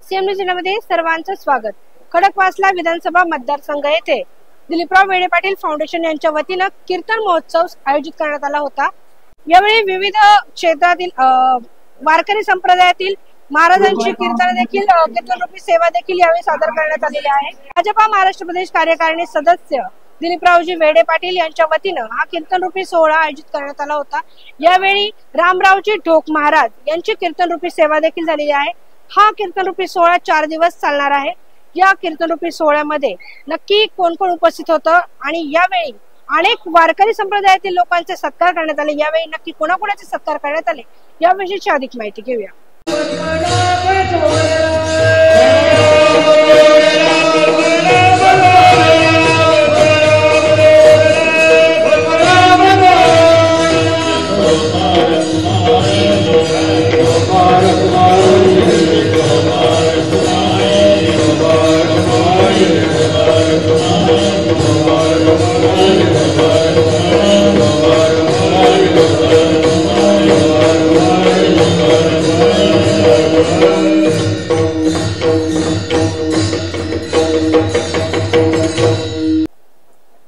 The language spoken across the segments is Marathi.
सीएमडी सर्वांचं स्वागत। खडकवासला विधानसभा मतदारसंघ येथे दिलीपराव वेडे पाटील फाउंडेशन यांच्या वतीने कीर्तन महोत्सव आयोजित करण्यात आला होता। यावेळी विविध क्षेत्रातील वारकरी संप्रदायातील महाराजांची कीर्तनरूपी सेवा देखील यावेळी सादर करण्यात आलेली आहे। भाजपा महाराष्ट्र प्रदेश कार्यकारिणी सदस्य दिलीपरावजी वेडे पाटील यांच्या वतीने हा कीर्तनरूपी सोहळा आयोजित करण्यात आला होता। यावेळी रामरावजी ढोक महाराज यांची कीर्तनरूपी सेवा देखील झालेली आहे। हा कीर्तनरूपी सोहळा 4 दिवस चालणार आहे। या कीर्तनरूपी सोहळ्यामध्ये नक्की कोण कोण उपस्थित होतं आणि यावेळी अनेक वारकरी संप्रदायातील लोकांचे सत्कार करण्यात आले। यावेळी नक्की कोणाकोणाचे सत्कार करण्यात आले याविषयीची अधिक माहिती घेऊया।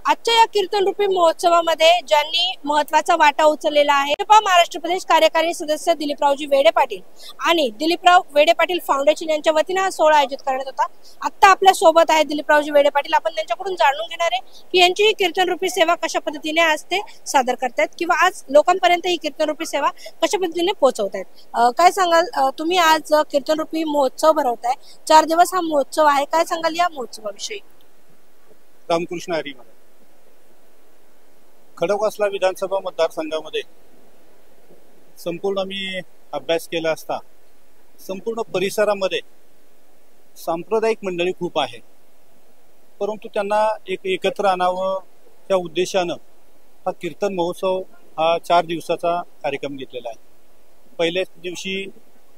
आजच्या या कीर्तनरूपी महोत्सवामध्ये ज्यांनी महत्त्वाचा वाटा उचललेला आहे भाजपा महाराष्ट्र प्रदेश कार्यकारी सदस्य दिलीपरावजी वेडे पाटील आणि दिलीपराव वेडे पाटील फाउंडेशन यांच्या वतीने हा सोहळा आयोजित करण्यात होता। आता आपल्या सोबत आहे दिलीपरावजी वेडे पाटील। आपण त्यांच्याकडून जाणून घेणार आहे की यांची ही कीर्तनरूपी सेवा कशा पद्धतीने आज ते सादर करतात किंवा आज लोकांपर्यंत ही कीर्तनरूपी सेवा कशा पद्धतीने पोहोचवतात। काय सांगाल तुम्ही आज कीर्तनरूपी महोत्सव भरवताय, 4 दिवस हा महोत्सव आहे, काय सांगाल या महोत्सवाविषयी? रामकृष्ण हरी। खडकवासला विधानसभा मतदारसंघामध्ये संपूर्ण मी अभ्यास केला असता संपूर्ण परिसरामध्ये सांप्रदायिक मंडळी खूप आहे, परंतु त्यांना एकत्र आणावं त्या उद्देशानं हा कीर्तन महोत्सव हा 4 दिवसाचा कार्यक्रम घेतलेला आहे। पहिल्याच दिवशी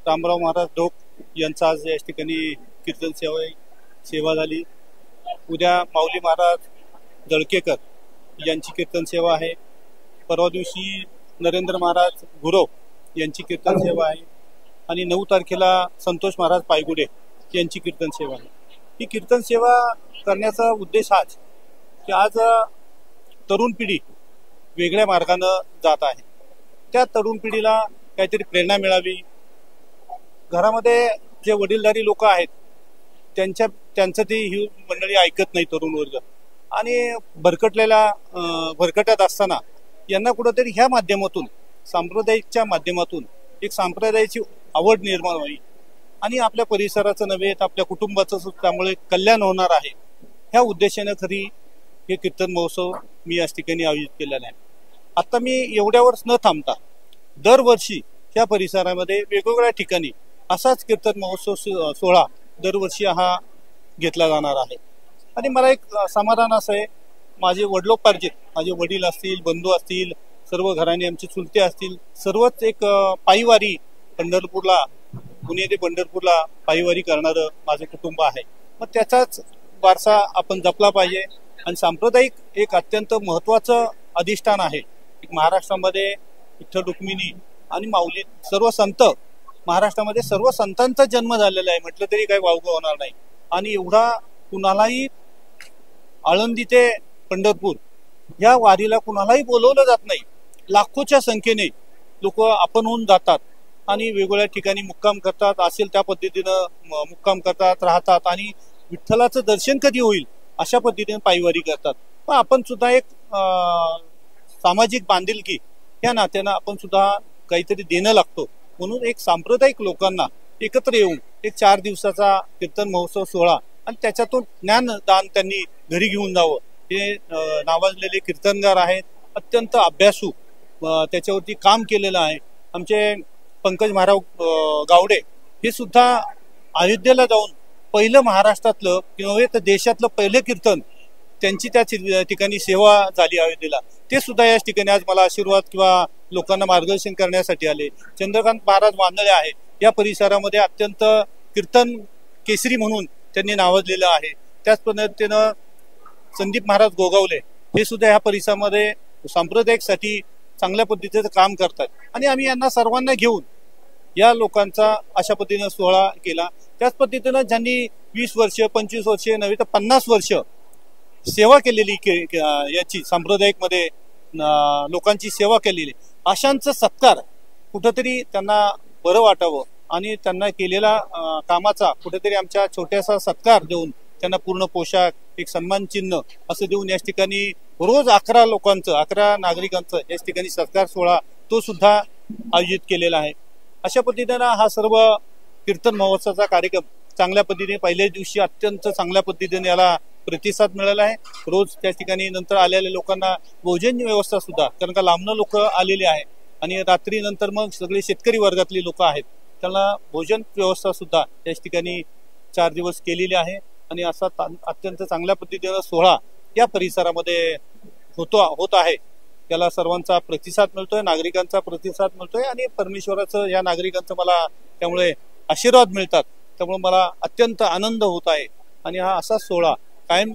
रामराव महाराज ढोक यांचा आज या ठिकाणी कीर्तन सेवा झाली। उद्या माऊली महाराज दळकेकर यांची कीर्तन सेवा आहे। परवा दिवशी नरेंद्र महाराज गुरव यांची कीर्तन सेवा आहे आणि 9 तारखेला संतोष महाराज पायगुडे यांची कीर्तन सेवा आहे। ही कीर्तन सेवा करण्याचा उद्देश हाच की आज तरुण पिढी वेगळ्या मार्गाने जात आहे, त्या तरुण पिढीला काहीतरी प्रेरणा मिळावी। घरामध्ये जे वडीलधारी लोक आहेत त्यांचं ती ही मंडळी ऐकत नाही तरुण वर्ग, आणि भरकटत असताना यांना कुठेतरी ह्या माध्यमातून सांप्रदायिकच्या माध्यमातून एक संप्रदायाची आवड निर्माण होईल आणि आपल्या परिसराचं नव्हे तर आपल्या कुटुंबाचं त्यामुळे कल्याण होणार आहे। ह्या उद्देशाने खरी हे कीर्तन महोत्सव मी या ठिकाणी आयोजित केलेला आहे। आता मी एवढ्यावरच न थांबता दरवर्षी या परिसरामध्ये वेगवेगळ्या ठिकाणी असाच कीर्तन महोत्सव सोहळा दरवर्षी हा घेतला जाणार आहे। आणि मला एक समाधान असं आहे, माझे वडिलोपार्जित माझे वडील असतील, बंधू असतील, सर्व घराणे आमचे चुलते असतील, सर्वच एक पायीवारी पंढरपूरला, पुणे ते पंढरपूरला पायीवारी करणारं माझं कुटुंब आहे। मग त्याचाच वारसा आपण जपला पाहिजे आणि सांप्रदायिक एक अत्यंत महत्त्वाचं अधिष्ठान आहे। महाराष्ट्रामध्ये विठ्ठल रुक्मिणी आणि माऊली सर्व संत, महाराष्ट्रामध्ये सर्व संतांचा जन्म झालेला आहे म्हटलं तरी काही वावगं होणार नाही। आणि एवढा कुणालाही आळंदी ते पंढरपूर या वारीला कुणालाही बोलवलं जात नाही। लाखोच्या संख्येने लोक आपण होऊन जातात आणि वेगवेगळ्या ठिकाणी मुक्काम करतात, असेल त्या पद्धतीनं मुक्काम करतात, राहतात आणि विठ्ठलाचं दर्शन कधी होईल अशा पद्धतीने पायवारी करतात। पण आपण सुद्धा एक सामाजिक बांधिलकी या नात्यानं आपण सुद्धा काहीतरी देणं लागतो, म्हणून एक सांप्रदायिक लोकांना एकत्र येऊन एक 4 दिवसाचा कीर्तन महोत्सव सोहळा आणि त्याच्यातून ज्ञानदान त्यांनी घरी घेऊन जावं। हे नावाजलेले कीर्तनगार आहेत, अत्यंत अभ्यासू, त्याच्यावरती काम केलेलं आहे। आमचे पंकज महाराव गावडे हे सुद्धा अयोध्येला जाऊन पहिलं महाराष्ट्रातलं किंवा तर देशातलं पहिलं कीर्तन त्यांची त्या ठिकाणी सेवा झाली अयोध्येला, ते सुद्धा या ठिकाणी आज मला आशीर्वाद किंवा लोकांना मार्गदर्शन करण्यासाठी आले। चंद्रकांत महाराज वांदळे आहे, या परिसरामध्ये अत्यंत कीर्तन केसरी म्हणून त्यांनी नावाजलेलं आहे। त्याच पद्धतीनं संदीप महाराज गोगावले हे सुद्धा ह्या परिसरामध्ये सांप्रदायिकसाठी चांगल्या पद्धतीचं काम करतात आणि आम्ही यांना सर्वांना घेऊन या लोकांचा अशा पद्धतीनं सोहळा केला। त्याच पद्धतीनं ज्यांनी 20 वर्ष 25 वर्ष नव्हे तर 50 वर्ष सेवा केलेली याची सांप्रदायिक मध्ये लोकांची सेवा केलेली अशांचा सत्कार कुठेतरी त्यांना बरं वाटावं आणि त्यांना केलेला कामाचा कुठेतरी आमच्या छोट्यासा सत्कार देऊन त्यांना पूर्ण पोशाख एक सन्मान चिन्ह असं देऊन याच ठिकाणी रोज 11 लोकांचं 11 नागरिकांचं याच ठिकाणी सत्कार सोहळा तो सुद्धा आयोजित केलेला आहे। अशा पद्धतीनं हा सर्व कीर्तन महोत्सवाचा कार्यक्रम चांगल्या पद्धतीने पहिल्या दिवशी अत्यंत चांगल्या पद्धतीने याला प्रतिसाद मिळाला आहे। रोज त्या ठिकाणी नंतर आलेल्या लोकांना भोजन व्यवस्था सुद्धा कारण का लांबनं लोक आलेले आहेत आणि रात्री नंतर मग सगळे शेतकरी वर्गातली लोक आहेत त्यांना भोजन व्यवस्था सुद्धा त्याच ठिकाणी 4 दिवस केलेली आहे आणि असा अत्यंत चांगल्या पद्धतीने सोहळा या परिसरामध्ये होत आहे। त्याला सर्वांचा प्रतिसाद मिळतोय, नागरिकांचा प्रतिसाद मिळतोय आणि परमेश्वराचं या नागरिकांचं मला त्यामुळे आशीर्वाद मिळतात। त्यामुळे मला अत्यंत आनंद होत आहे आणि हा असा सोहळा कायम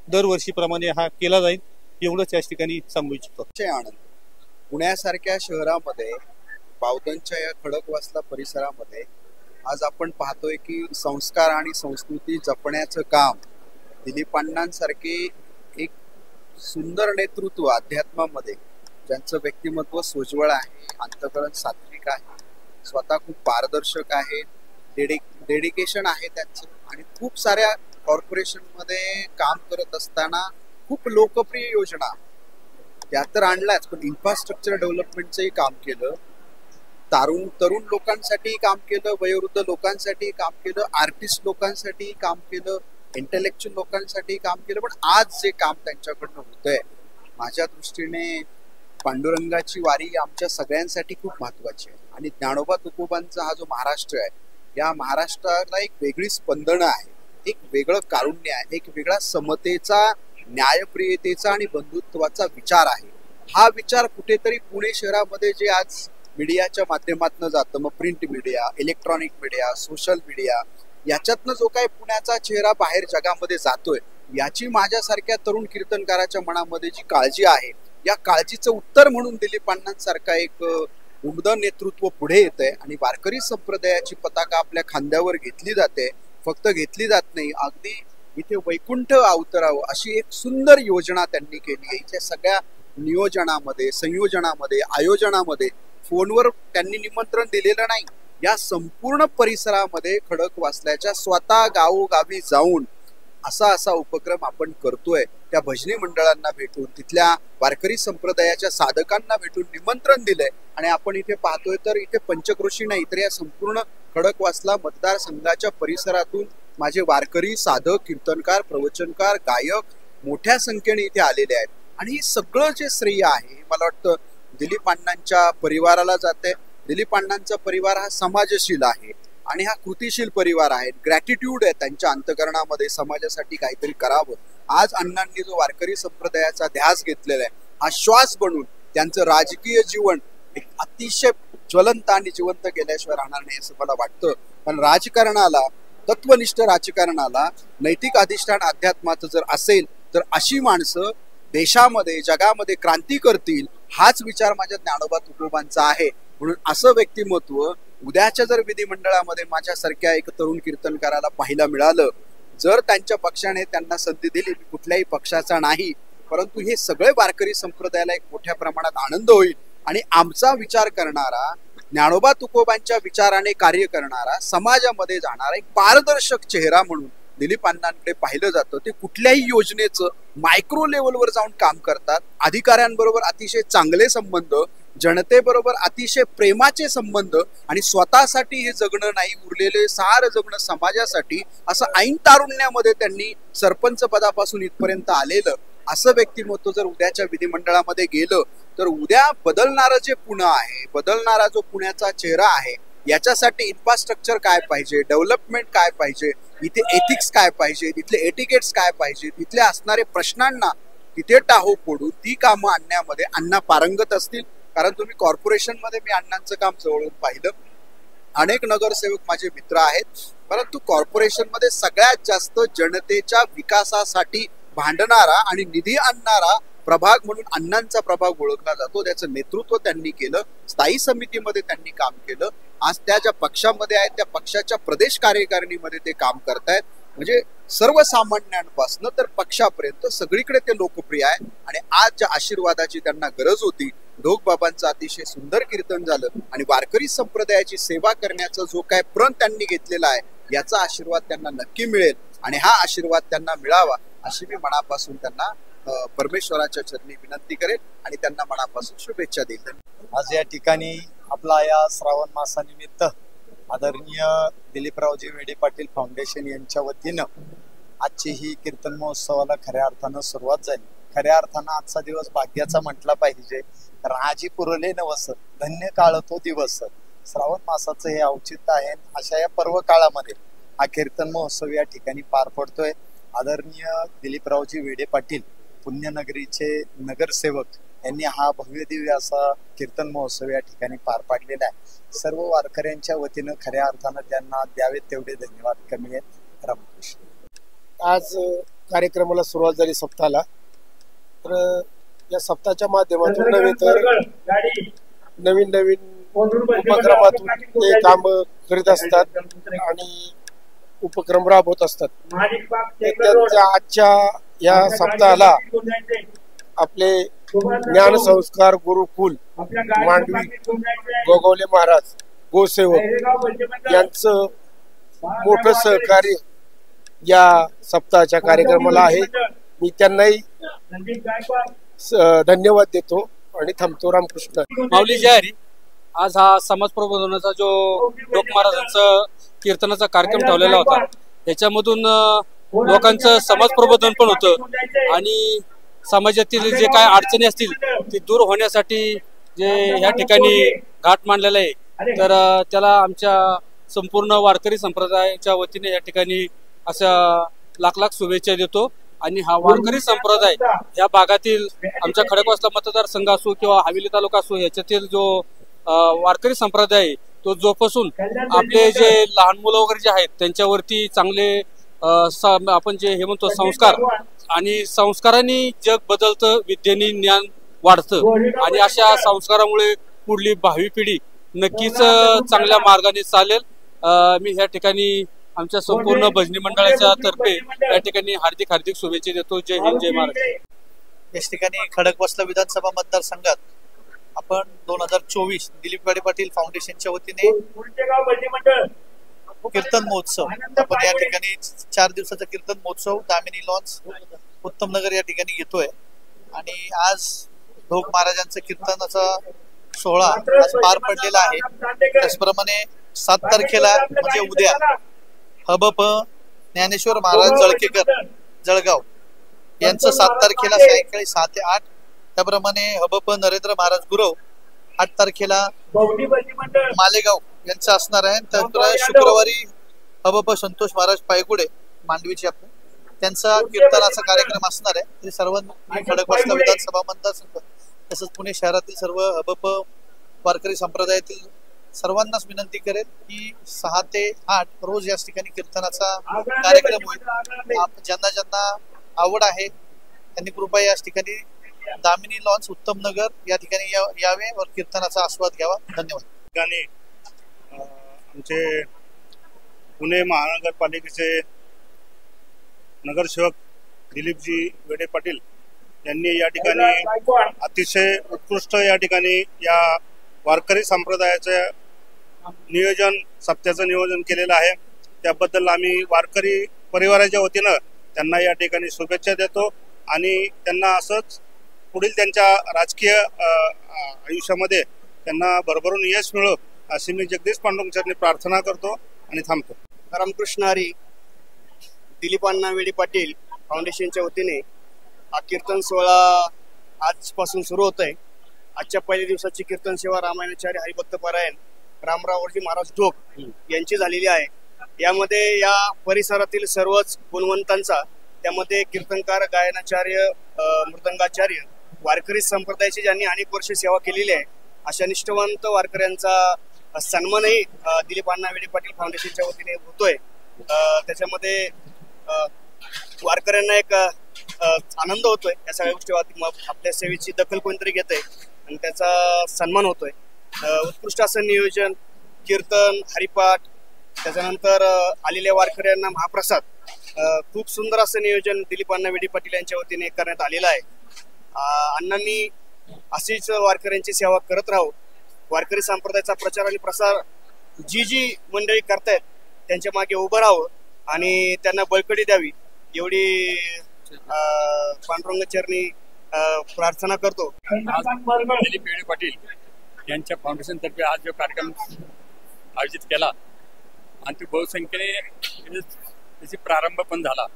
दरवर्षीप्रमाणे हा केला जाईल एवढंच या ठिकाणी सांगू इच्छितो। आनंद पुण्यासारख्या शहरामध्ये बावधनच्या या खडकवासला परिसरामध्ये आज आपण पाहतोय की संस्कार आणि संस्कृती जपण्याचं काम दिलीपांनांसारखे एक सुंदर नेतृत्व अध्यात्मामध्ये ज्यांचं व्यक्तिमत्व सोज्वळ आहे, अंतःकरण सात्विक आहे, स्वतः खूप पारदर्शक आहे, डेडिकेशन आहे त्यांचं आणि खूप साऱ्या कॉर्पोरेशन मध्ये काम करत असताना खूप लोकप्रिय योजना त्या तर आणल्याच पण इन्फ्रास्ट्रक्चर डेव्हलपमेंटचंही काम केलं, तरुण लोकांसाठी काम केलं, वयोवृद्ध लोकांसाठी काम केलं, आर्टिस्ट लोकांसाठी काम केलं, इंटेलेक्च्युअल लोकांसाठी काम केलं। पण आज जे काम त्यांच्याकडनं होतंय माझ्या दृष्टीने पांडुरंगाची वारी आमच्या सगळ्यांसाठी खूप महत्वाची आहे आणि ज्ञानोबा तुकोबांचा हा जो महाराष्ट्र आहे या महाराष्ट्राला एक वेगळी स्पंदनं आहे, एक वेगळं कारुण्य आहे, एक वेगळा समतेचा, न्यायप्रियतेचा आणि बंधुत्वाचा विचार आहे। हा विचार कुठेतरी पुणे शहरामध्ये जे आज मीडियाच्या माध्यमातून जातं, मग print media, electronic media, social media याच्यातनं जो काही पुण्याचा चेहरा बाहेर जगामध्ये जातोय याची माझ्यासारख्या तरुण कीर्तनकाराच्या मनामध्ये जी काळजी आहे या काळजीचं उत्तर म्हणून दिलीपांनांसारखा एक उमद नेतृत्व पुढे येत आहे आणि वारकरी संप्रदायाची पताका आपल्या खांद्यावर घेतली जाते। फक्त घेतली जात नाही, अगदी इथे वैकुंठ अवतरावं अशी एक सुंदर योजना त्यांनी केली आहे। इथे सगळ्या नियोजनामध्ये, संयोजनामध्ये, आयोजनामध्ये फोनवर त्यांनी निमंत्रण दिलेलं नाही, या संपूर्ण परिसरामध्ये खडकवासल्याच्या स्वतः गावोगावी जाऊन असा उपक्रम आपण करतोय। त्या भजनी मंडळांना भेटून, तिथल्या वारकरी संप्रदायाच्या साधकांना भेटून निमंत्रण दिलंय आणि आपण इथे पाहतोय तर इथे पंचक्रोशी नाही तर या संपूर्ण खडकवासला मतदारसंघाच्या परिसरातून माझे वारकरी साधक, कीर्तनकार, प्रवचनकार, गायक मोठ्या संख्येने इथे आलेले आहेत आणि हे सगळं जे श्रेय आहे मला वाटतं दिलीपांनांच्या परिवाराला जाते। दिलीपांनांचा परिवार हा समाजशील आहे आणि हा कृतिशील परिवार आहे, ग्रॅटिट्यूड आहे त्यांच्या अंतकरणामध्ये समाजासाठी काहीतरी करावं। आज अण्णांनी जो वारकरी संप्रदायाचा ध्यास घेतलेला आहे हा श्वास बनून त्यांचं राजकीय जीवन एक अतिशय ज्वलंत आणि जिवंत केल्याशिवाय राहणार नाही असं मला वाटतं। पण राजकारणाला, तत्वनिष्ठ राजकारणाला नैतिक अधिष्ठान अध्यात्माचं जर असेल तर अशी माणसं देशामध्ये, जगामध्ये क्रांती करतील हाच विचार माझ्या ज्ञानोबा तुकोबांचा आहे। म्हणून असं व्यक्तिमत्व उद्याच्या जर विधिमंडळामध्ये माझ्यासारख्या एक तरुण कीर्तनकाराला पाहायला मिळालं, जर त्यांच्या पक्षाने त्यांना संधी दिली, कुठल्याही पक्षाचा नाही, परंतु हे सगळे वारकरी संप्रदायाला एक मोठ्या प्रमाणात आनंद होईल आणि आमचा विचार करणारा, ज्ञानोबा तुकोबांच्या विचाराने कार्य करणारा, समाजामध्ये जाणारा एक पारदर्शक चेहरा म्हणून दिलीपांनांकडे पाहिलं जातं। ते कुठल्याही योजनेचं मायक्रो लेवलवर जाऊन काम करतात, अधिकाऱ्यांबरोबर अतिशय चांगले संबंध, जनतेबरोबर अतिशय प्रेमाचे संबंध आणि स्वतःसाठी हे जगणं नाही, उरलेले सार जगणं समाजासाठी, असं ऐन तारुण्यामध्ये त्यांनी सरपंच पदापासून इथपर्यंत आलेलं असं व्यक्तिमत्व जर उद्याच्या विधिमंडळामध्ये गेलं तर उद्या बदलणारं जे पुणे आहे, बदलणारा जो पुण्याचा चेहरा आहे याच्यासाठी इन्फ्रास्ट्रक्चर काय पाहिजे, डेव्हलपमेंट काय पाहिजे, इथे एथिक्स काय पाहिजे, तिथले एटिकेट्स काय पाहिजे, तिथले असणारे प्रश्नांना तिथे टाहो फोडून ती कामं आणण्यामध्ये अण्णा पारंगत असतील। कारण तुम्ही कॉर्पोरेशन मध्ये मी अण्णांचं काम जवळून पाहिलं, अनेक नगरसेवक माझे मित्र आहेत, परंतु कॉर्पोरेशन मध्ये सगळ्यात जास्त जनतेच्या विकासासाठी भांडणारा आणि निधी आणणारा प्रभाग म्हणून अण्णांचा प्रभाग ओळखला जातो। त्याचं नेतृत्व त्यांनी केलं, स्थायी समितीमध्ये त्यांनी काम केलं आज त्या ज्या पक्षामध्ये आहेत त्या पक्षाच्या प्रदेश कार्यकारिणीमध्ये ते काम करतायत. म्हणजे सर्वसामान्यांपासून तर पक्षापर्यंत सगळीकडे ते लोकप्रिय आहे. आणि आज ज्या आशीर्वादाची त्यांना गरज होती, ढोकबाबांचं अतिशय सुंदर कीर्तन झालं आणि वारकरी संप्रदायाची सेवा करण्याचा जो काय प्रण त्यांनी घेतलेला आहे याचा आशीर्वाद त्यांना नक्की मिळेल. आणि हा आशीर्वाद त्यांना मिळावा अशी मी मनापासून त्यांना परमेश्वराच्या चरणी विनंती करेल आणि त्यांना मनापासून शुभेच्छा देईल. आज या ठिकाणी आपला या श्रावण मासानिमित्त आदरणीय दिलीपरावजी वेडे पाटील फाउंडेशन यांच्या वतीनं आजची ही कीर्तन महोत्सवाला खऱ्या अर्थानं सुरुवात झाली. खऱ्या अर्थानं आजचा दिवस भाग्याचा म्हटला पाहिजे. राजी पुरले नवस धन्य काळ तो दिवस. श्रावण मासाचं हे औचित्य आहे. अशा या पर्व काळामध्ये हा कीर्तन महोत्सव या ठिकाणी पार पडतोय. आदरणीय दिलीपरावजी वेडे पाटील पुण्यनगरीचे नगरसेवक यांनी हा भव्य दिव्य असा कीर्तन महोत्सव या ठिकाणी पार पाडलेला आहे. सर्व वारकऱ्यांच्या वतीनं खऱ्या अर्थानं त्यांना द्यावेत तेवढे धन्यवाद कमी आहेत. रामकृष्ण. आज कार्यक्रमाला सुरुवात झाली सप्ताहाला. तर या सप्ताहाच्या माध्यमातून नव्हे तर नवीन नवीन उपक्रमातून ते काम करीत असतात आणि उपक्रम राबवत असतात. त्यांच्या आजच्या या सप्ताहाला आपले ज्ञानसंस्कार गुरुकुल मांडवी गोगावले महाराज गोसेवक यांचं मोठं सहकार्य या सप्ताहाच्या कार्यक्रमाला आहे. मी त्यांनाही धन्यवाद देतो आणि थांबतो. रामकृष्ण. माऊली जय हरी. आज हा समाज प्रबोधनाचा जो लोक महाराजांचा कीर्तनाचा कार्यक्रम ठेवलेला होता त्याच्यामधून लोकांचं समाज प्रबोधन पण होतं आणि समाजातील जे काय अडचणी असतील ती दूर होण्यासाठी जे या ठिकाणी घाट मांडलेला आहे तर त्याला आमच्या संपूर्ण वारकरी संप्रदायाच्या वतीने या ठिकाणी अशा लाख लाख शुभेच्छा देतो. आणि हा वारकरी संप्रदाय या भागातील आमच्या खडकवासला मतदारसंघ असो किंवा हवेली तालुका असो याच्यातील जो वारकरी संप्रदाय तो जोपासून आपले जे लहान मुलं वगैरे जे आहेत त्यांच्यावरती चांगले आपण जे हे म्हणतो संस्कार आणि संस्कारांनी जग बदलतं, विद्येने ज्ञान वाढतं आणि अशा संस्कारामुळे पुढली भावी पिढी नक्कीच चांगल्या मार्गाने चालेल. मी ह्या ठिकाणी आमच्या संपूर्ण भजनी मंडळाच्या तर्फे या ठिकाणी हार्दिक हार्दिक शुभेच्छा देतो. जय हिंद जय महाराष्ट्र. या ठिकाणी खडकवासला विधानसभा मतदारसंघात आपण 2024 दिलीप वेडे पाटील फाउंडेशनच्या वतीने कीर्तन महोत्सव आपण या ठिकाणी 4 दिवसाचा कीर्तन महोत्सव दामिनी लॉन्स उत्तम नगर या ठिकाणी घेतोय. आणि आज ढोक महाराजांचं कीर्तनाचा सोहळा आज पार पडलेला आहे. त्याचप्रमाणे 7 तारखेला म्हणजे उद्या हबप ज्ञानेश्वर महाराज जळकेकर जळगाव यांचं 7 तारखेला सायंकाळी 6 ते 8. त्याप्रमाणे हबप नरेंद्र महाराज गुरव 8 तारखेला मालेगाव यांचं असणार आहे. त्यानंतर शुक्रवारी हबप संतोष महाराज पायगुडे मांडवीचे आपण त्यांचा कीर्तनाचा कार्यक्रम असणार आहे. ते सर्व खडकवासला विधानसभा मतदारसंघ तसंच पुणे शहरातील सर्व हबप वारकरी संप्रदायातील सर्वांनाच विनंती करेल की 6 ते 8 रोज या ठिकाणी कीर्तनाचा कार्यक्रम होईल. ज्यांना ज्यांना आवड आहे त्यांनी कृपया या ठिकाणी दामिनी लॉन्स उत्तम नगर या ठिकाणी यावे व कीर्तनाचा आस्वाद घ्यावा. धन्यवाद. आमचे पुणे महानगरपालिकेचे नगरसेवक दिलीपजी वेडे पाटील यांनी या ठिकाणी अतिशय उत्कृष्ट या ठिकाणी या वारकरी संप्रदायाचं नियोजन सप्त्याचं नियोजन केलेलं आहे. त्याबद्दल आम्ही वारकरी परिवाराच्या वतीनं त्यांना या ठिकाणी शुभेच्छा देतो आणि त्यांना असंच पुढील त्यांच्या राजकीय आयुष्यामध्ये त्यांना भरभरून यश मिळो अशी मी जगदीश पांडुरंगांनी प्रार्थना करतो आणि थांबतो. रामकृष्ण हरी. दिलीपांना वेडे पाटील फाउंडेशनच्या वतीने हा कीर्तन सोहळा आजपासून सुरू होत आहे. आजच्या पहिल्या दिवसाची कीर्तन सेवा रामायणाचार्य हरिभक्त पारायण रामरावजी महाराज ढोक यांची झालेली आहे. यामध्ये या परिसरातील सर्वच गुणवंतांचा त्यामध्ये कीर्तनकार गायनाचार्य मृदंगाचार्य वारकरी संप्रदायाची ज्यांनी अनेक वर्ष सेवा केलेली आहे अशा निष्ठावंत वारकऱ्यांचा सन्मानही दिलीपांना वेडे पाटील फाउंडेशनच्या वतीने होतोय. त्याच्यामध्ये वारकऱ्यांना एक आनंद होतोय. या सगळ्या गोष्टी आपल्या सेवेची दखल कोणतरी घेत आहे आणि त्याचा सन्मान होतोय. उत्कृष्ट असं नियोजन कीर्तन, हरिपाठ, त्याच्यानंतर आलेल्या वारकऱ्यांना महाप्रसाद, खूप सुंदर असं नियोजन दिलीप अण्णा वेडी पाटील यांच्या वतीने करण्यात आलेलं आहे. अण्णांनी अशीच वारकऱ्यांची सेवा करत राहू. वारकरी संप्रदायाचा प्रचार आणि प्रसार जी मंडळी करतायत त्यांच्या मागे उभं राहावं आणि त्यांना बळकटी द्यावी एवढी पांडुरंग चरणी प्रार्थना करतो. दिलीप वेडी पाटील यांच्या फाउंडेशन तर्फे आज जो कार्यक्रम आयोजित केला आणि तो बहुसंख्येने त्याची प्रारंभ पण झाला.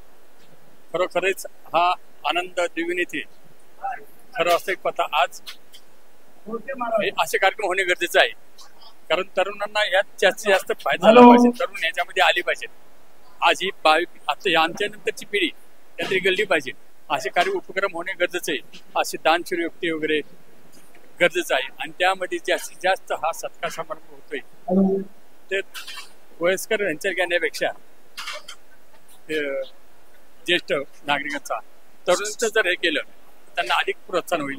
खरोखरच हा आनंद देऊन येते. खरं असं एक पता आज असे कार्यक्रम होणे गरजेचं आहे, कारण तरुणांना यात जास्तीत जास्त फायदा झाला पाहिजे. तरुण याच्यामध्ये आली पाहिजे. आज ही आता आमच्या नंतरची पिढी त्यातरी गळली पाहिजे. असे कार्य उपक्रम होणे गरजेचं आहे. असे दानशूर व्यक्ती वगैरे गरजेचं आहे आणि त्यामध्ये जास्तीत जास्त हा सत्कार समारंभ होतोय. ते वयस्कर यांच्या घेण्यापेक्षा ज्येष्ठ नागरिकांचा तरुणांचं जर हे केलं त्यांना अधिक प्रोत्साहन होईल.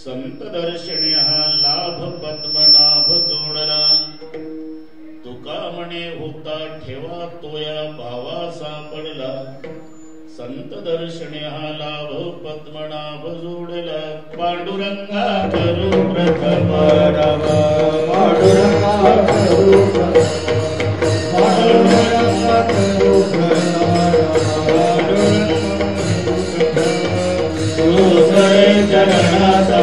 संत दर्शने हा लाभ पद्मनाभ जोडला. म्हणे होता ठेवा तोया भावा सापडला संत दर्शने हा लाभ पद्मनाभ जोडला पांडुरंगा करू प्रथम राम पांडुरंगा करू पांडुरंगा करू चरणाचा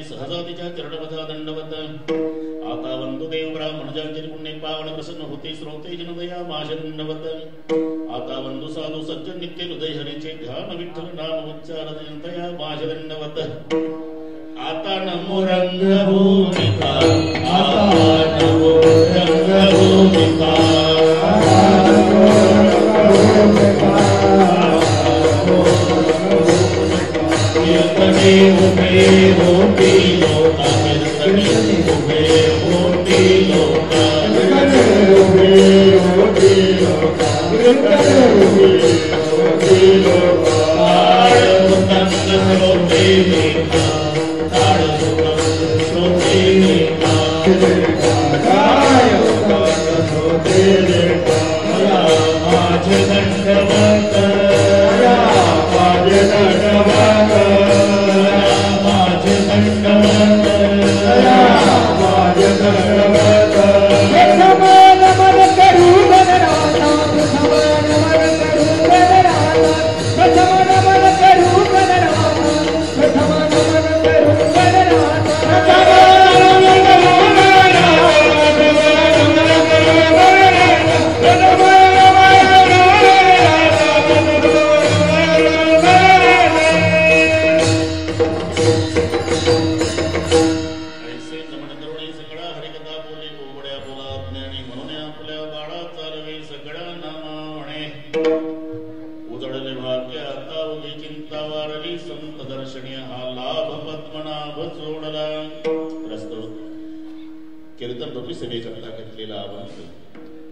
सहजातीच्या चरणपथा दंडवत आता वंदुदेव ब्राह्मणजांचे पुण्य पावन प्रसन्न होते श्रोते जनदया माश दंडवत आता वंदु साधू सज्जन नित्य हृदय हरीचे ध्यान विठ्ठल नाम उच्चार जनतया माश दंडवत आता नमो रंगभूमिका आता नमो रंगभूमिका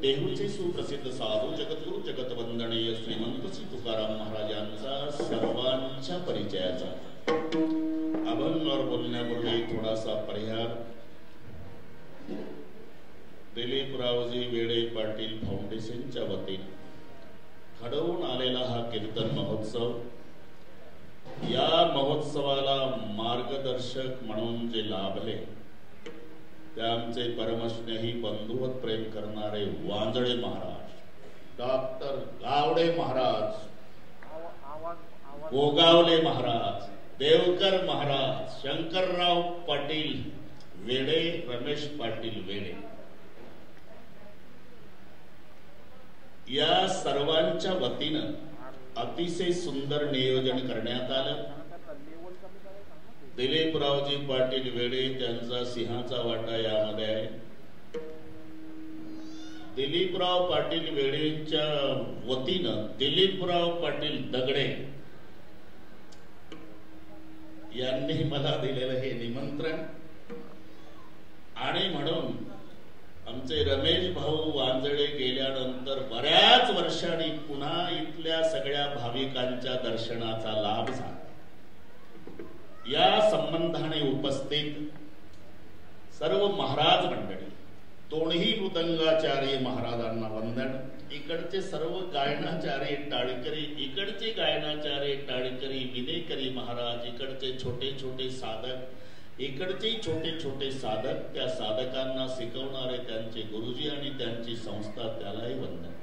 देहूचे सुप्रसिद्ध साधू जगद्गुरु जगतवंदनीय श्रीमंत श्री तुकाराम महाराजांचा सर्वांच्या परिचयाचा अभंगावर बोलण्यापूर्वी थोडासा पर्याय दिलीपरावजी वेडे पाटील फाउंडेशनच्या वतीने घडवून आलेला हा कीर्तन महोत्सव, या महोत्सवाला मार्गदर्शक म्हणून जे लाभले ते आमचे परमस्नेही बंधुवत प्रेम करणारे वांजळे महाराज, डॉक्टर गावडे महाराज, गोगावले महाराज, देवकर महाराज, शंकरराव पाटील वेडे, रमेश पाटील वेडे, या सर्वांच्या वतीनं अतिशय सुंदर नियोजन करण्यात आलं. दिलीपरावजी पाटील वेडे त्यांचा सिंहाचा वाटा यामध्ये आहे. दिलीपराव पाटील वेडेंच्या वतीनं दिलीपराव पाटील दगडे यांनी मला दिलेलं हे निमंत्रण, आणि म्हणून आमचे रमेश भाऊ वांजळे गेल्यानंतर बऱ्याच वर्षांनी पुन्हा इथल्या सगळ्या भाविकांच्या दर्शनाचा लाभ झाला. या संबंधाने उपस्थित सर्व महाराज मंडळी, दोन्ही मृदंगाचार्य महाराजांना वंदन, इकडचे सर्व गायनाचार्य टाळकरी, इकडचे गायनाचार्य टाळकरी विनेकरी महाराज, इकडचे छोटे छोटे साधक, इकडचे छोटे छोटे साधक, त्या साधकांना शिकवणारे त्यांचे गुरुजी आणि त्यांची संस्था, त्यालाही वंदन.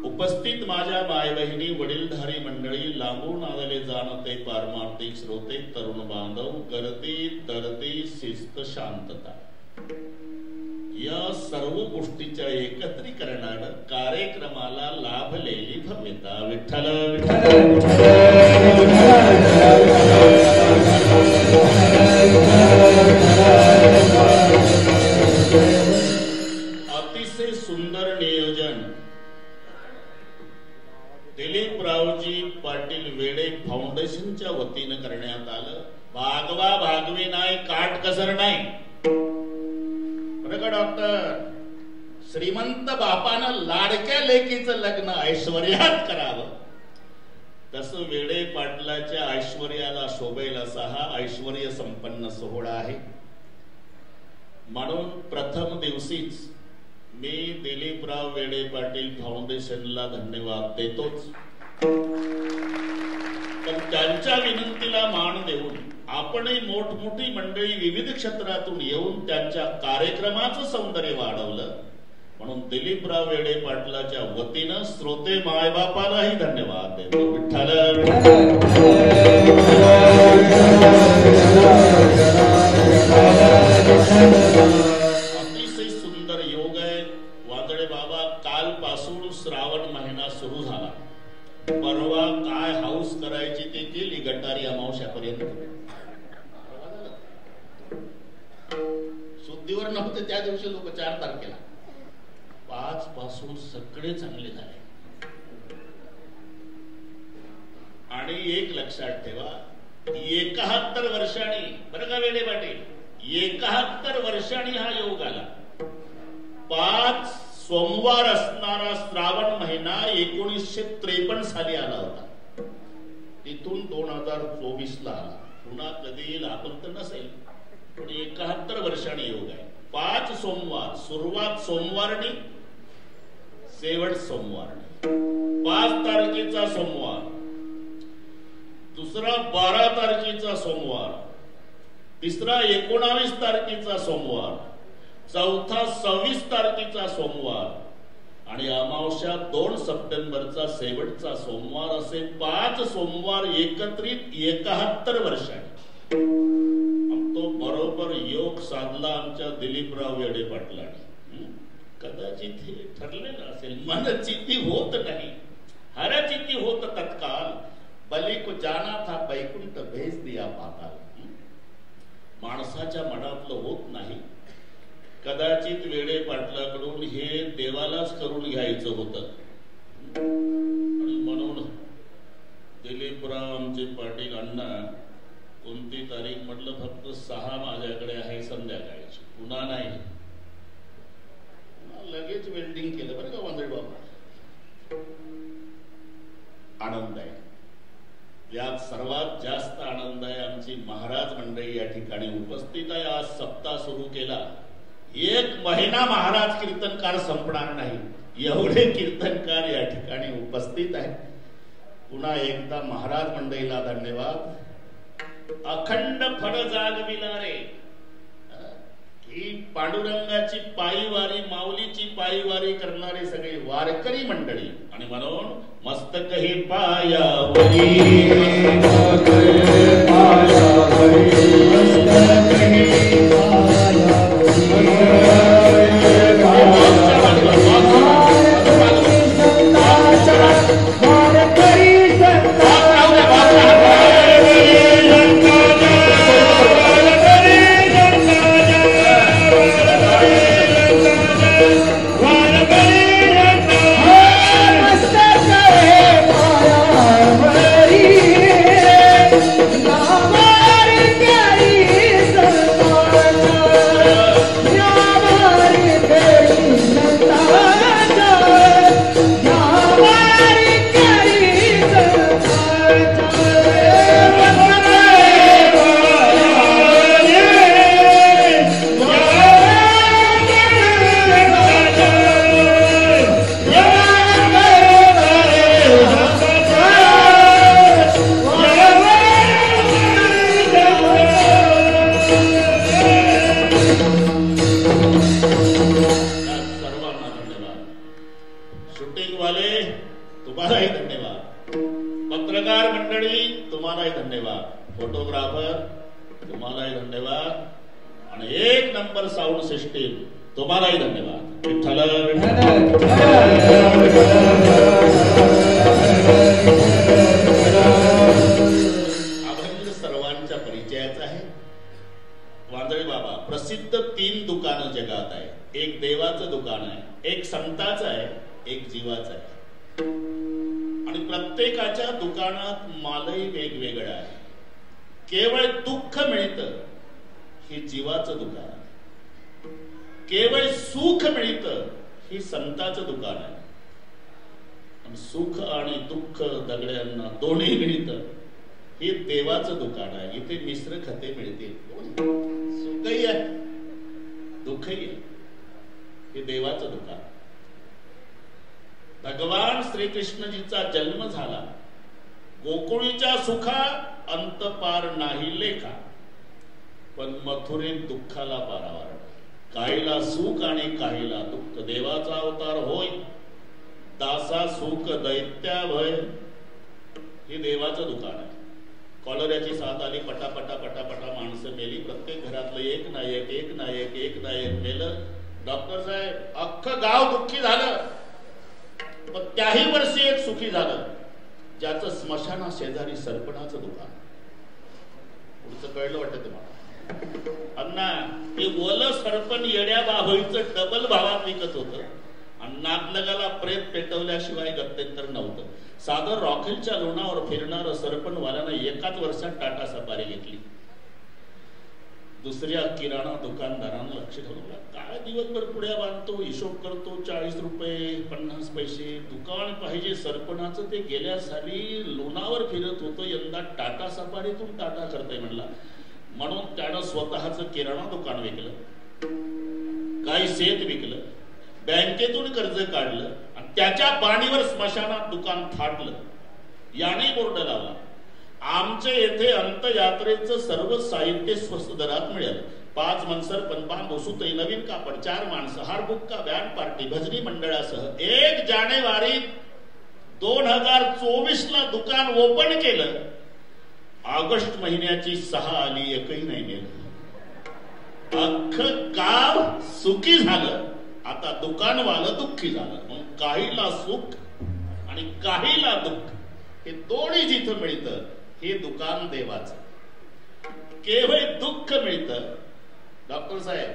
उपस्थित माझ्या माय बहिणी, वडीलधारी मंडळी, लांबून आलेले जाणते पारमार्थिक श्रोते, तरुण बांधव, गर्दी दर्दी शिस्त शांतता, या सर्व गोष्टीच्या एकत्रीकरणानं कार्यक्रमाला लाभलेली भव्यता. विठ्ठल अतिशय सुंदर नियोजन दिलीपरावजी पाटील वेडे फाउंडेशनच्या वतीनं करण्यात आलं. भागवा भागवे नाही, काटकसर नाही. बरं डॉक्टर, श्रीमंत बापानं लाडक्या लेकीचं लग्न ऐश्वर्यात करावं, तसं वेडे पाटलाच्या ऐश्वर्याला शोभेल असा हा ऐश्वर्य संपन्न सोहळा आहे. म्हणून प्रथम दिवशीच मी दिलीपराव वेडे पाटील फाउंडेशनला धन्यवाद देतोच. पण त्यांच्या विनंतीला मान देऊन आपणही मोठमोठी मंडळी विविध क्षेत्रातून येऊन त्यांच्या कार्यक्रमाचं सौंदर्य वाढवलं. म्हणून दिलीपराव वेडे पाटलाच्या वतीनं श्रोते मायबापालाही धन्यवाद देतो. विठ्ठल अतिशय सुंदर योग आहे. वांदळे बाबा, कालपासून श्रावण महिना सुरू झाला. परवा काय हाऊस करायची ते केली गटारी अमावश्यापर्यंत. शुद्धीवर नव्हते त्या दिवशी लोक 4 तारखेला. 5 पासून सगळे चांगले झाले. आणि एक लक्षात ठेवा, 71 वर्षांनी, बरं का वेडे पाटील, 71 वर्षांनी हा योग आला. 5 सोमवार असणारा श्रावण महिना 1953 साली आला होता. तिथून 2024 ला आला. पुन्हा कधी येईल आपण तर नसेल, पण 71 वर्षांनी योग आहे. 5 सोमवार, सुरुवात सोमवारनी, शेवट सोमवारनी. 5 तारखेचा सोमवार, दुसरा 12 तारखेचा सोमवार, तिसरा 19 तारखेचा सोमवार, चौथा 26 तारखेचा सोमवार आणि अमावस्या 2 सप्टेंबरचा शेवटचा सोमवार, असे 5 सोमवार एकत्रित 71 वर्षांनी. तो बरोबर योग साधला आमच्या दिलीपराव वेडे पाटलांनी. कदाचित हे ठरलेलं असेल, मनचित्ती होत नाही, हरचित्ती होत तत्काल, बली को जाना था बैकुंठ भेज दिया पाताल. माणसाच्या मनातलं होत नाही. कदाचित वेडे पाटलाकडून हे देवालाच करून घ्यायचं होतं. म्हणून दिलीपराव आमचे पाटील अण्णा कोणती तारीख म्हटलं, फक्त 6 माझ्याकडे आहे संध्याकाळची, पुन्हा नाही. लगेच वेल्डिंग केलं बरं का वांदळे बाबा. आनंद आहे. यात सर्वात जास्त आनंद आहे आमची महाराज मंडळी या ठिकाणी उपस्थित आहे. आज सप्ताह सुरू केला, 1 महिना महाराज कीर्तनकार संपणार नाही, एवढे कीर्तनकार या ठिकाणी उपस्थित आहेत. पुन्हा एकदा महाराज मंडळीला धन्यवाद. अखंड फळ जागविला रे, ही पांडुरंगाची पायीवारी, माऊलीची पायीवारी करणारे सगळे वारकरी मंडळी. आणि म्हणून मस्तक हे पायावरी, तुम्हालाही धन्यवाद. विठ्ठल अभंग सर्वांच्या परिचयाचा आहे. वांदळे बाबा प्रसिद्ध 3 दुकानं जगात आहे. एक देवाचं दुकान आहे, एक संताचं आहे, एक जीवाचं आहे. आणि प्रत्येकाच्या दुकानात मालही वेगवेगळा आहे. केवळ दुःख मिळतं हे जीवाचं दुकान आहे. केवळ सुख मिळतं ही संताचं दुकान आहे. आणि सुख आणि दुःख दगड्यांना दोन्ही मिळतं हे देवाचं दुकान आहे. इथे मिश्र खते मिळतील. सुखही आहे, दुःखही आहे. हे देवाचं दुकान. भगवान श्रीकृष्णजीचा जन्म झाला. गोकुळीच्या सुखा अंत पार नाही लेखा, पण मथुरेत दुःखाला पारावार. काहीला सुख आणि काहीला दुःख. देवाचा अवतार होय, दासा सुख दैत्या भय. हे देवाचं दुकान आहे. कॉलऱ्याची साथ आली, पटापटा पटापटा माणसं मेली. प्रत्येक घरातलं एक नायक एक नायक एक नायक मेलं. डॉक्टर साहेब अख्खं गाव दुःखी झालं, पण त्याही वर्षी एक सुखी झालं, ज्याचं स्मशाना शेजारी सरपणाचं दुकान. पुढचं कळलं वाटतं तुम्हाला? अण्णा हे ओलं सरपण येड्या बाभळीचं डबल भावात विकत होतं. आणि नागलगाला प्रेत पेटवल्याशिवाय गत्यंतर नव्हतं. साधं रॉकेलच्या लोणावर फिरणारं सरपणवाल्यानं एकाच वर्षात टाटा सफारी घेतली. दुसऱ्या किराणा दुकानदारानं लक्ष ठेवलं, काय दिवसभर पुढ्या बांधतो, हिशोब करतो, 40 रुपये 50 पैसे दुकान पाहिजे सरपणाचं. ते गेल्या साली लोणावर फिरत होतं, यंदा टाटा सफारीतून टाटा करतंय म्हणला. म्हणून त्यानं स्वतःचं किराणा दुकान विकलं, काही शेत विकलं, बँकेतून कर्ज काढलं आणि त्याच्या पाणीवर स्मशानात दुकान थाटलं. याने बोर्ड लावला, आमच्या येथे अंतयात्रेचं सर्व साहित्य स्वस्त दरात मिळेल. 5 मनसर पनपान बसुतही नवीन कापड, 4 माणसं, हारबुक्का, बँड पार्टी, भजनी मंडळासह 1 जानेवारी 2024 ला दुकान ओपन केलं. ऑगस्ट महिन्याची 6 आली, एकही नाही नेलं. अख्खं गाव सुखी झालं. आता दुकानवालं दुःखी झालं. मग काहीला सुख आणि काहीला दुःख हे दोन्ही जिथं मिळतं हे दुकान देवाचं. केवळ दुःख मिळतं. डॉक्टर साहेब